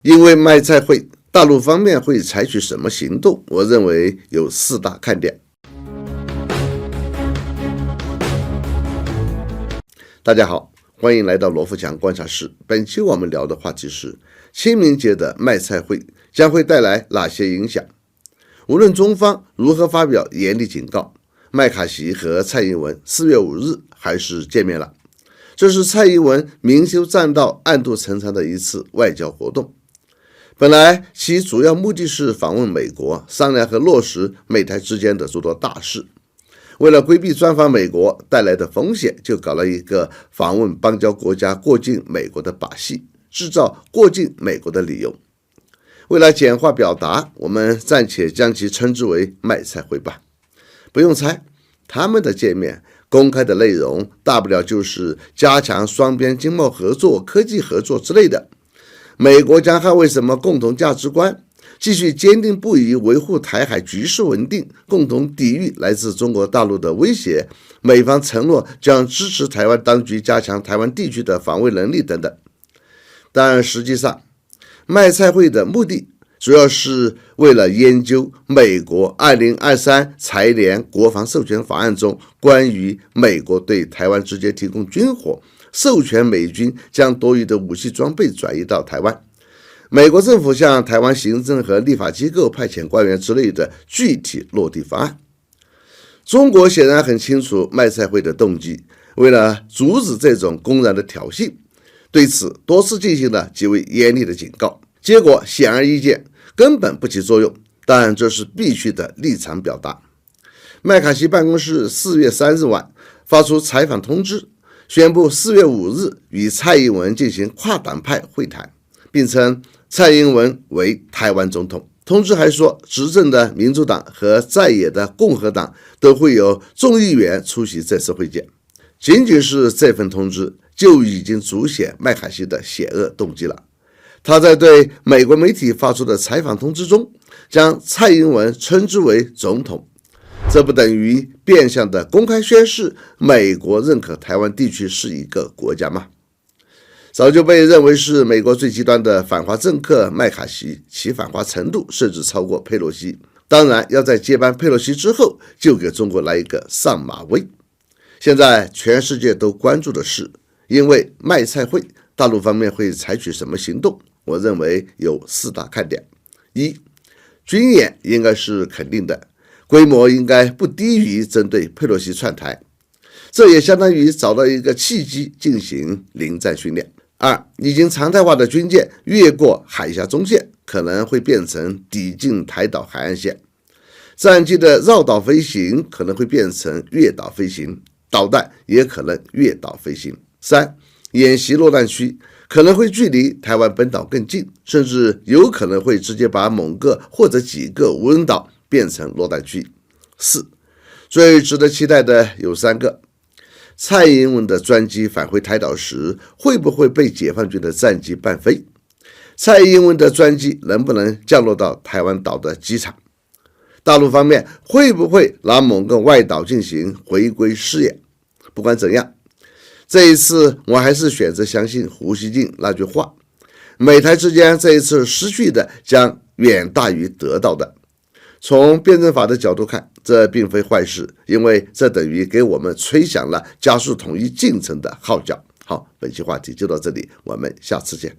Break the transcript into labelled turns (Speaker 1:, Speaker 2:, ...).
Speaker 1: 因为卖菜会，大陆方面会采取什么行动？我认为有4大看点。大家好，欢迎来到罗富强观察室。本期我们聊的话题是清明节的卖菜会将会带来哪些影响？无论中方如何发表严厉警告，麦卡锡和蔡英文4月5日还是见面了。这是蔡英文明修栈道、暗度陈仓的一次外交活动。本来其主要目的是访问美国，商量和落实美台之间的诸多大事。为了规避专访美国带来的风险，就搞了一个访问邦交国家过境美国的把戏，制造过境美国的理由。为了简化表达，我们暂且将其称之为卖菜会吧。不用猜，他们的见面公开的内容大不了就是加强双边经贸合作、科技合作之类的。美国将捍卫什么共同价值观，继续坚定不移维护台海局势稳定，共同抵御来自中国大陆的威胁。美方承诺将支持台湾当局加强台湾地区的防卫能力等等。但实际上，卖菜会的目的主要是为了研究美国2023财年国防授权法案中关于美国对台湾直接提供军火，授权美军将多余的武器装备转移到台湾，美国政府向台湾行政和立法机构派遣官员之类的具体落地方案。中国显然很清楚卖菜会的动机，为了阻止这种公然的挑衅，对此多次进行了极为严厉的警告，结果显而易见，根本不起作用。但这是必须的立场表达。麦卡锡办公室4月3日晚发出采访通知，宣布4月5日与蔡英文进行跨党派会谈，并称蔡英文为台湾总统。通知还说，执政的民主党和在野的共和党都会有众议员出席这次会见。仅仅是这份通知就已经凸显麦卡锡的险恶动机了。他在对美国媒体发出的采访通知中，将蔡英文称之为总统，这不等于变相的公开宣示美国认可台湾地区是一个国家吗？早就被认为是美国最极端的反华政客麦卡锡，其反华程度甚至超过佩洛西。当然要在接班佩洛西之后，就给中国来一个上马威。现在全世界都关注的是，因为卖菜会，大陆方面会采取什么行动？我认为有4大看点。1. 军演应该是肯定的，规模应该不低于针对佩洛西窜台，这也相当于找到一个契机进行临战训练。2. 已经常态化的军舰越过海峡中线，可能会变成抵近台岛海岸线，战机的绕岛飞行可能会变成越岛飞行，导弹也可能越岛飞行。3. 演习落弹区可能会距离台湾本岛更近，甚至有可能会直接把某个或者几个无人岛变成落弹区。4. 最值得期待的有3个。蔡英文的专机返回台岛时，会不会被解放军的战机伴飞？蔡英文的专机能不能降落到台湾岛的机场？大陆方面会不会拿某个外岛进行回归试验？不管怎样，这一次我还是选择相信胡锡进那句话，美台之间这一次失去的将远大于得到的。从辩证法的角度看，这并非坏事，因为这等于给我们吹响了加速统一进程的号角。好，本期话题就到这里，我们下次见。